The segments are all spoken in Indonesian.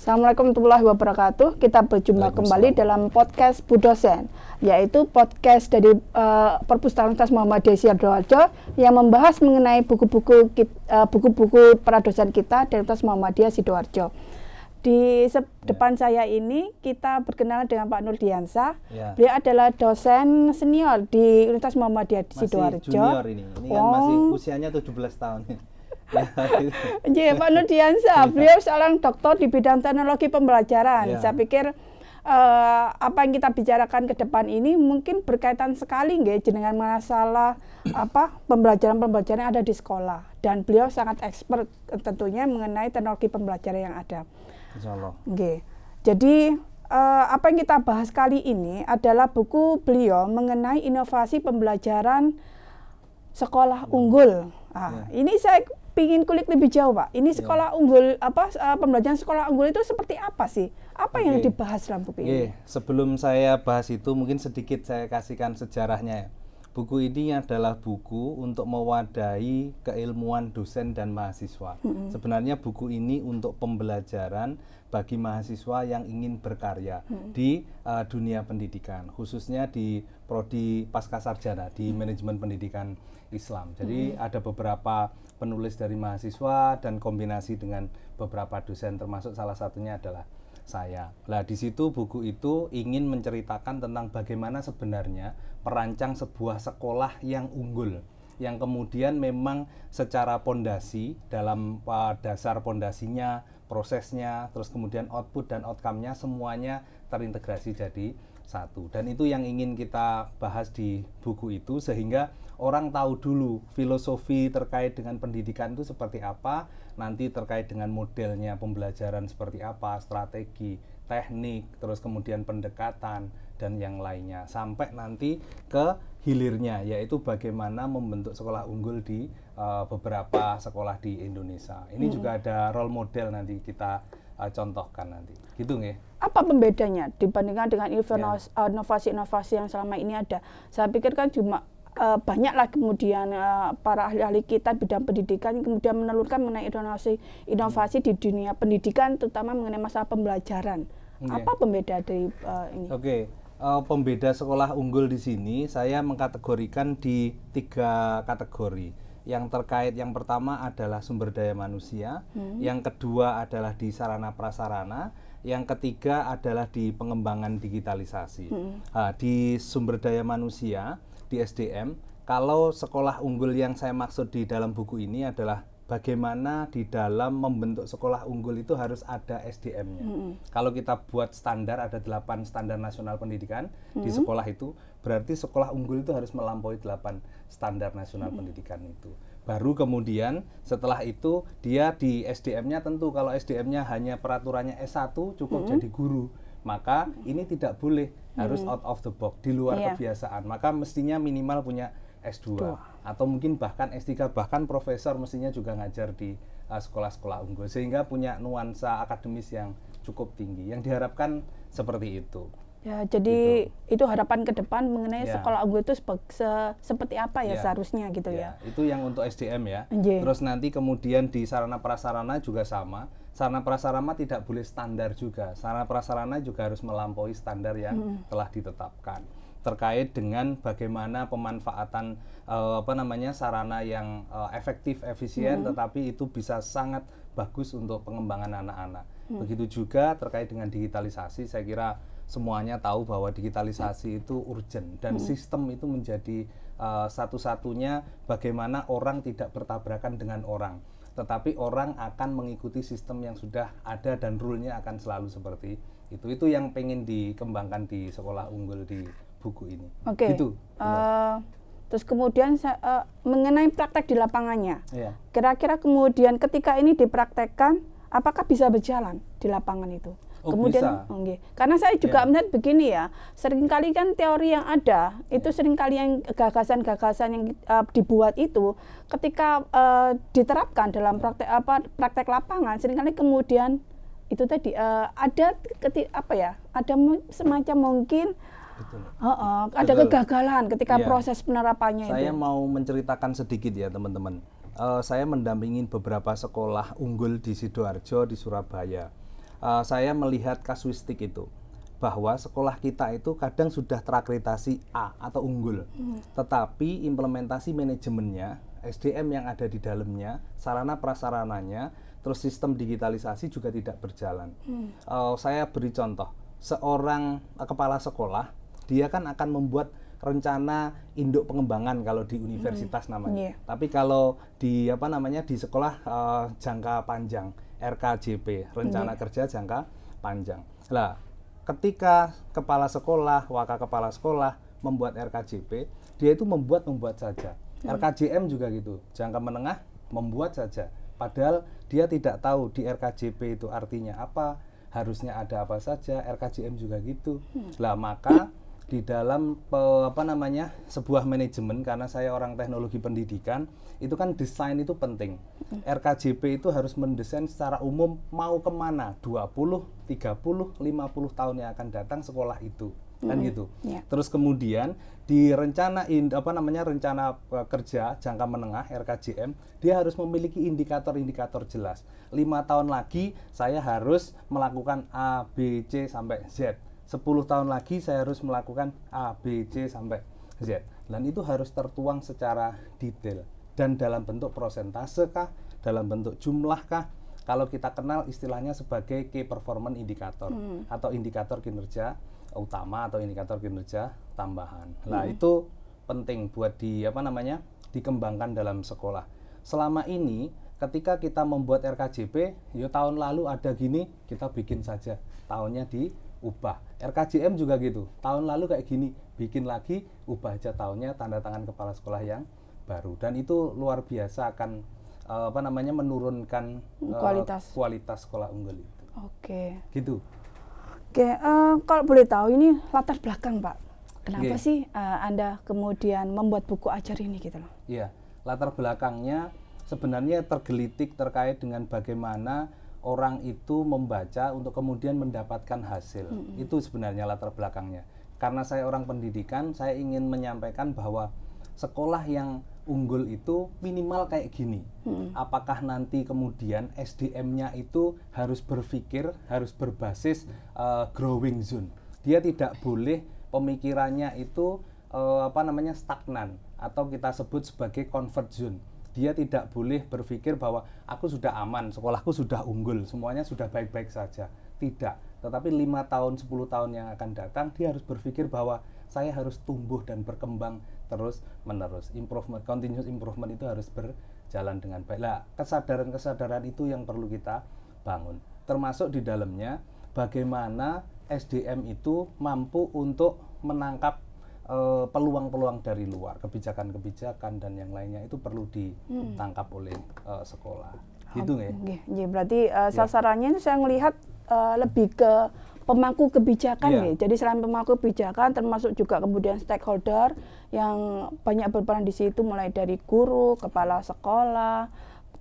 Assalamualaikum warahmatullahi wabarakatuh. Kita berjumpa kembali dalam podcast Bu Dosen, yaitu podcast dari Perpustakaan Universitas Muhammadiyah Sidoarjo yang membahas mengenai buku-buku para dosen kita dari Universitas Muhammadiyah Sidoarjo. Di depan saya ini kita berkenalan dengan Pak Nur Diansyah. Beliau adalah dosen senior di Universitas Muhammadiyah Sidoarjo. Masih junior ini kan masih usianya 17 tahun. Ya, Pak Nur Diansyah, beliau seorang doktor di bidang teknologi pembelajaran. Saya pikir apa yang kita bicarakan ke depan ini mungkin berkaitan sekali dengan masalah pembelajaran yang ada di sekolah, dan beliau sangat expert tentunya mengenai teknologi pembelajaran yang ada. Insyaallah. Jadi apa yang kita bahas kali ini adalah buku beliau mengenai inovasi pembelajaran sekolah unggul. Ini saya ingin kulik lebih jauh, Pak. Ini sekolah unggul, pembelajaran sekolah unggul itu seperti apa sih? Apa yang dibahas dalam buku ini? Sebelum saya bahas itu, mungkin sedikit saya kasihkan sejarahnya. Buku ini adalah buku untuk mewadahi keilmuan dosen dan mahasiswa. Sebenarnya buku ini untuk pembelajaran bagi mahasiswa yang ingin berkarya di dunia pendidikan, khususnya di prodi pascasarjana di manajemen pendidikan Islam. Jadi ada beberapa penulis dari mahasiswa dan kombinasi dengan beberapa dosen, termasuk salah satunya adalah saya. Nah, di situ buku itu ingin menceritakan tentang bagaimana sebenarnya perancang sebuah sekolah yang unggul, yang kemudian memang secara pondasi, dalam dasar pondasinya, prosesnya, terus kemudian output dan outcome-nya semuanya terintegrasi jadi satu. Dan itu yang ingin kita bahas di buku itu, sehingga orang tahu dulu filosofi terkait dengan pendidikan itu seperti apa, nanti terkait dengan modelnya pembelajaran seperti apa, strategi, teknik, terus kemudian pendekatan dan yang lainnya, sampai nanti ke hilirnya, yaitu bagaimana membentuk sekolah unggul di beberapa sekolah di Indonesia. Ini juga ada role model nanti kita contohkan nanti, gitu nggih. Apa pembedanya dibandingkan dengan inovasi-inovasi yang selama ini ada? Saya pikir kan cuma banyaklah kemudian para ahli-ahli kita bidang pendidikan yang kemudian menelurkan mengenai inovasi di dunia pendidikan, terutama mengenai masalah pembelajaran. Apa pembeda dari ini? Pembeda sekolah unggul di sini saya mengkategorikan di 3 kategori. Yang terkait, yang pertama adalah sumber daya manusia, yang kedua adalah di sarana prasarana, yang ketiga adalah di pengembangan digitalisasi. Di sumber daya manusia, di SDM, kalau sekolah unggul yang saya maksud di dalam buku ini adalah bagaimana di dalam membentuk sekolah unggul itu harus ada SDM-nya. Kalau kita buat standar, ada 8 standar nasional pendidikan di sekolah itu, berarti sekolah unggul itu harus melampaui 8 standar nasional pendidikan itu. Baru kemudian setelah itu dia di SDM-nya, tentu kalau SDM-nya hanya peraturannya S1 cukup jadi guru, maka ini tidak boleh, harus out of the box, di luar kebiasaan. Maka mestinya minimal punya S2 atau mungkin bahkan S3, bahkan profesor mestinya juga ngajar di sekolah-sekolah unggul, sehingga punya nuansa akademis yang cukup tinggi. Yang diharapkan seperti itu. Ya, jadi itu harapan ke depan mengenai sekolah unggul itu seperti apa seharusnya gitu ya. Itu yang untuk SDM ya. Terus nanti kemudian di sarana prasarana juga sama. Sarana prasarana tidak boleh standar juga. Sarana prasarana juga harus melampaui standar yang telah ditetapkan. Terkait dengan bagaimana pemanfaatan sarana yang efektif, efisien, tetapi itu bisa sangat bagus untuk pengembangan anak-anak. Begitu juga terkait dengan digitalisasi, saya kira semuanya tahu bahwa digitalisasi itu urgent, dan sistem itu menjadi satu-satunya bagaimana orang tidak bertabrakan dengan orang, tetapi orang akan mengikuti sistem yang sudah ada dan rule-nya akan selalu seperti itu. Itu yang pengen dikembangkan di sekolah unggul di buku ini. Gitu. Terus kemudian mengenai praktek di lapangannya, kira-kira kemudian ketika ini dipraktekkan, apakah bisa berjalan di lapangan itu? Kemudian, karena saya juga melihat begini ya, seringkali kan teori yang ada itu seringkali yang gagasan-gagasan yang dibuat itu ketika diterapkan dalam praktek lapangan, seringkali kemudian itu tadi ada semacam mungkin ada kegagalan ketika proses penerapannya. Saya mau menceritakan sedikit ya teman-teman. Saya mendampingin beberapa sekolah unggul di Sidoarjo, di Surabaya. saya melihat kasuistik itu, bahwa sekolah kita itu kadang sudah terakreditasi A atau unggul, tetapi implementasi manajemennya, SDM yang ada di dalamnya, sarana prasarananya, terus sistem digitalisasi juga tidak berjalan. Saya beri contoh, seorang kepala sekolah, dia kan akan membuat rencana induk pengembangan kalau di universitas namanya. Tapi kalau di di sekolah jangka panjang, RKJP, rencana kerja jangka panjang. Lah, ketika kepala sekolah, wakil kepala sekolah membuat RKJP, dia itu membuat saja. RKJM juga gitu, jangka menengah membuat saja. Padahal dia tidak tahu di RKJP itu artinya apa, harusnya ada apa saja, RKJM juga gitu. Lah, maka di dalam sebuah manajemen, karena saya orang teknologi pendidikan, itu kan desain itu penting. RKJP itu harus mendesain secara umum mau kemana 20, 30, 50 tahun yang akan datang sekolah itu, kan gitu. Terus kemudian di rencana rencana kerja jangka menengah RKJM, dia harus memiliki indikator-indikator jelas. 5 tahun lagi saya harus melakukan A, B, C sampai Z. 10 tahun lagi saya harus melakukan A, B, C sampai Z. Dan itu harus tertuang secara detail. Dan dalam bentuk prosentase kah, dalam bentuk jumlah kah, kalau kita kenal istilahnya sebagai key performance indicator atau indikator kinerja utama atau indikator kinerja tambahan. Nah, itu penting buat dikembangkan dalam sekolah. Selama ini ketika kita membuat RKJP, tahun lalu ada gini, kita bikin saja. Tahunnya diubah. RKJM juga gitu. Tahun lalu kayak gini, bikin lagi, ubah aja tahunnya, tanda tangan kepala sekolah yang baru. Dan itu luar biasa akan menurunkan kualitas sekolah unggul itu. Gitu. Kalau boleh tahu ini latar belakang, Pak. Kenapa sih Anda kemudian membuat buku ajar ini gitu loh? Iya, latar belakangnya sebenarnya tergelitik terkait dengan bagaimana orang itu membaca untuk kemudian mendapatkan hasil. Itu sebenarnya latar belakangnya. Karena saya orang pendidikan, saya ingin menyampaikan bahwa sekolah yang unggul itu minimal kayak gini. Apakah nanti kemudian SDM-nya itu harus berpikir, harus berbasis growing zone. Dia tidak boleh pemikirannya itu stagnan atau kita sebut sebagai comfort zone. Dia tidak boleh berpikir bahwa aku sudah aman, sekolahku sudah unggul, semuanya sudah baik-baik saja. Tidak. Tetapi 5 tahun, 10 tahun yang akan datang, dia harus berpikir bahwa saya harus tumbuh dan berkembang terus-menerus. Continuous improvement itu harus berjalan dengan baik. Nah, kesadaran-kesadaran itu yang perlu kita bangun. Termasuk di dalamnya bagaimana SDM itu mampu untuk menangkap peluang-peluang dari luar, kebijakan-kebijakan dan yang lainnya itu perlu ditangkap oleh sekolah. Gitu ya. Berarti sasarannya saya melihat lebih ke pemangku kebijakan ya. Jadi selain pemangku kebijakan termasuk juga kemudian stakeholder yang banyak berperan di situ, mulai dari guru, kepala sekolah,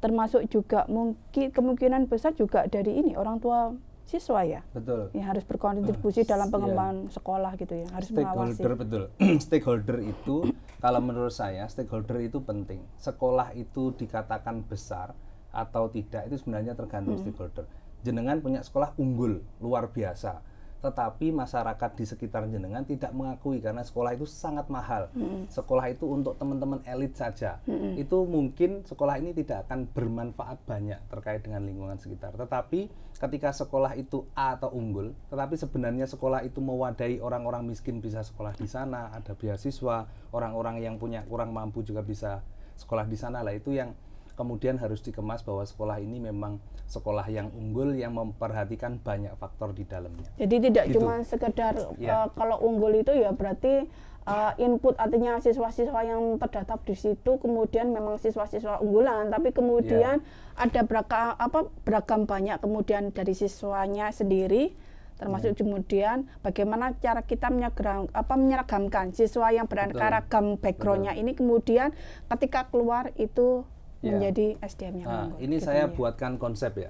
termasuk juga mungkin kemungkinan besar juga dari orang tua siswa ya. Betul. Yang harus berkontribusi dalam pengembangan sekolah gitu ya, harus mengawasi. Betul. Stakeholder itu kalau menurut saya stakeholder itu penting. Sekolah itu dikatakan besar atau tidak itu sebenarnya tergantung stakeholder. Jenengan punya sekolah unggul, luar biasa. Tetapi masyarakat di sekitar jenengan tidak mengakui karena sekolah itu sangat mahal. Sekolah itu untuk teman-teman elit saja. Itu mungkin sekolah ini tidak akan bermanfaat banyak terkait dengan lingkungan sekitar. Tetapi ketika sekolah itu A atau unggul, tetapi sebenarnya sekolah itu mewadahi orang-orang miskin bisa sekolah di sana, ada beasiswa, orang-orang yang kurang mampu juga bisa sekolah di sana. Lah itu yang kemudian harus dikemas bahwa sekolah ini memang sekolah yang unggul yang memperhatikan banyak faktor di dalamnya. Jadi tidak cuma sekedar kalau unggul itu ya berarti input, artinya siswa-siswa yang terdaftar di situ kemudian memang siswa-siswa unggulan, tapi kemudian ada beragam banyak kemudian dari siswanya sendiri, termasuk kemudian bagaimana cara kita menyeragamkan siswa yang beraneka ragam backgroundnya ini kemudian ketika keluar itu menjadi SDM yang unggul. Ini gitu saya buatkan konsep ya.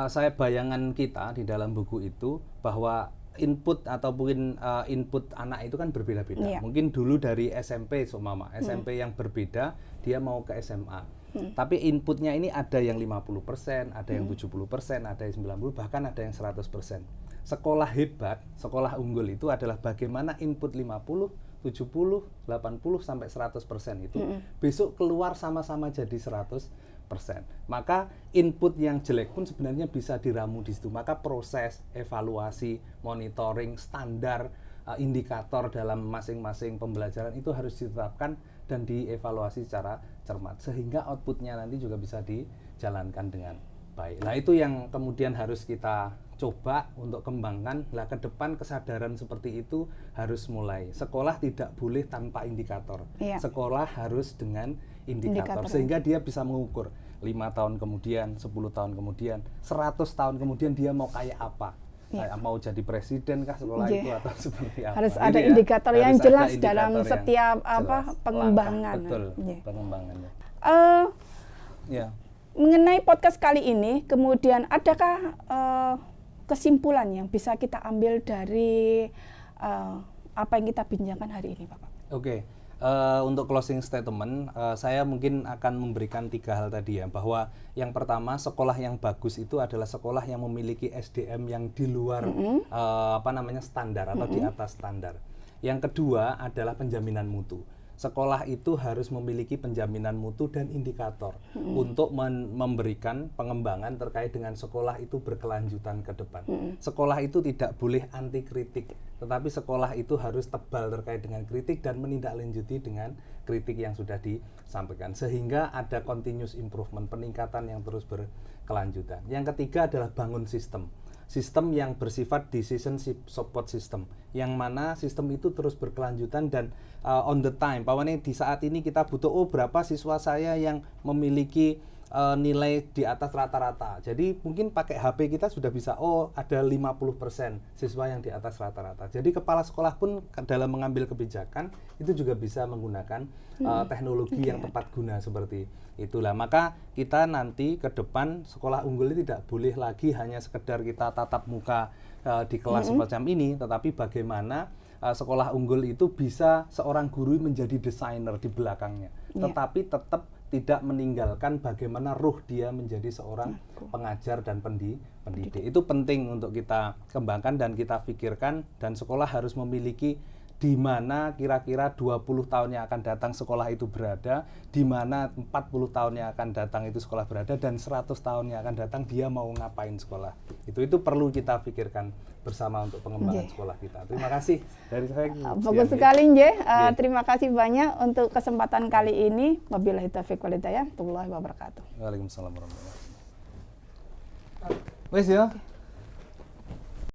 Saya bayangan kita di dalam buku itu bahwa input ataupun input anak itu kan berbeda-beda. Mungkin dulu dari SMP SMP yang berbeda dia mau ke SMA. Tapi inputnya ini ada yang 50%, ada yang 70%, ada yang 90%, bahkan ada yang 100%. Sekolah hebat, sekolah unggul itu adalah bagaimana input 50, 70, 80 sampai 100% itu besok keluar sama-sama jadi 100%. Maka input yang jelek pun sebenarnya bisa diramu di situ. Maka proses evaluasi, monitoring, standar, indikator dalam masing-masing pembelajaran itu harus ditetapkan dan dievaluasi secara cermat sehingga outputnya nanti juga bisa dijalankan dengan baik. Nah, itu yang kemudian harus kita coba untuk kembangkan. Lah, ke depan kesadaran seperti itu harus mulai. Sekolah tidak boleh tanpa indikator. Sekolah harus dengan indikator sehingga dia bisa mengukur 5 tahun kemudian, 10 tahun kemudian, 100 tahun kemudian dia mau kayak apa. Mau jadi presiden kah sekolah itu atau seperti apa. Harus ada indikator yang jelas dalam setiap pengembangan. Betul, pengembangannya. Mengenai podcast kali ini, kemudian adakah kesimpulan yang bisa kita ambil dari apa yang kita bincangkan hari ini, Bapak? Oke. Untuk closing statement, saya mungkin akan memberikan 3 hal tadi ya, bahwa yang pertama, sekolah yang bagus itu adalah sekolah yang memiliki SDM yang di luar standar atau di atas standar. Yang kedua adalah penjaminan mutu. Sekolah itu harus memiliki penjaminan mutu dan indikator untuk memberikan pengembangan terkait dengan sekolah itu berkelanjutan ke depan. Sekolah itu tidak boleh anti kritik, tetapi sekolah itu harus tebal terkait dengan kritik dan menindaklanjuti dengan kritik yang sudah disampaikan sehingga ada continuous improvement, peningkatan yang terus berkelanjutan. Yang ketiga adalah bangun sistem yang bersifat decision support system, yang mana sistem itu terus berkelanjutan dan on the time. Pokoknya di saat ini kita butuh berapa siswa saya yang memiliki nilai di atas rata-rata. Jadi mungkin pakai HP kita sudah bisa ada 50% siswa yang di atas rata-rata. Jadi kepala sekolah pun dalam mengambil kebijakan itu juga bisa menggunakan teknologi yang tepat guna seperti itulah. Maka kita nanti ke depan sekolah unggul ini tidak boleh lagi hanya sekedar kita tatap muka di kelas semacam ini, tetapi bagaimana sekolah unggul itu bisa seorang guru menjadi desainer di belakangnya, tetapi tetap tidak meninggalkan bagaimana ruh dia menjadi seorang pengajar dan pendidik. Itu penting untuk kita kembangkan dan kita pikirkan, dan sekolah harus memiliki di mana kira-kira 20 tahun yang akan datang sekolah itu berada, di mana 40 tahun yang akan datang itu sekolah berada, dan 100 tahun yang akan datang dia mau ngapain sekolah. Itu perlu kita pikirkan bersama untuk pengembangan sekolah kita. Terima kasih dari saya. Bagus sekali, terima kasih banyak untuk kesempatan kali ini. Wabillahi taufiq wal hidayah. Warahmatullahi wabarakatuh. Waalaikumsalam warahmatullahi wabarakatuh. Wes ya.